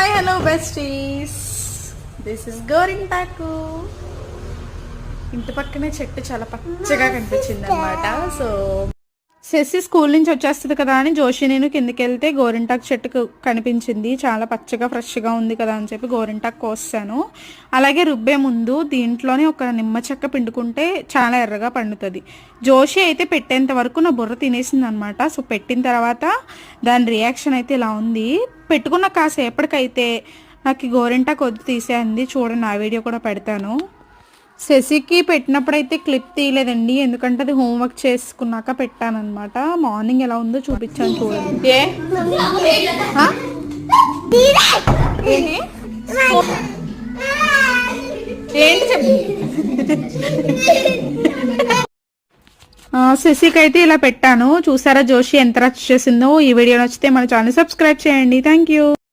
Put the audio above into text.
Hi hello besties, this is గోరింటాకు. ఇంటి పక్కనే చెట్టు చాలా పచ్చగా కనిపించింది అనమాట. సో శశి స్కూల్ నుంచి వచ్చేస్తుంది కదా అని జోషి నేను కిందకి వెళ్తే గోరింటాకు చెట్టు కనిపించింది. చాలా పచ్చగా ఫ్రెష్గా ఉంది కదా అని చెప్పి గోరింటాకు కోసాను. అలాగే రుబ్బే ముందు దీంట్లోనే ఒక నిమ్మ చెక్క పిండుకుంటే చాలా ఎర్రగా పండుతుంది. జోషి అయితే పెట్టేంత వరకు నా బుర్ర తినేసింది అనమాట. సో పెట్టిన తర్వాత దాని రియాక్షన్ అయితే ఇలా ఉంది. పెట్టుకున్న కాసేపటికైతే నాకు గోరింటాకు వద్దు తీసేయండి. చూడండి, ఆ వీడియో కూడా పెడతాను. శశికి పెట్టినప్పుడైతే క్లిప్ తీయలేదండి, ఎందుకంటే అది హోంవర్క్ చేసుకున్నాక పెట్టానమాట. మార్నింగ్ ఎలా ఉందో చూపించాను చూడండి. ఏంటి చెప్పు. శశికి అయితే ఇలా పెట్టాను. చూసారా జోషి ఎంత రచ్ చేసిందో. ఈ వీడియో నచ్చితే మన ఛానల్ సబ్స్క్రైబ్ చేయండి. Thank you.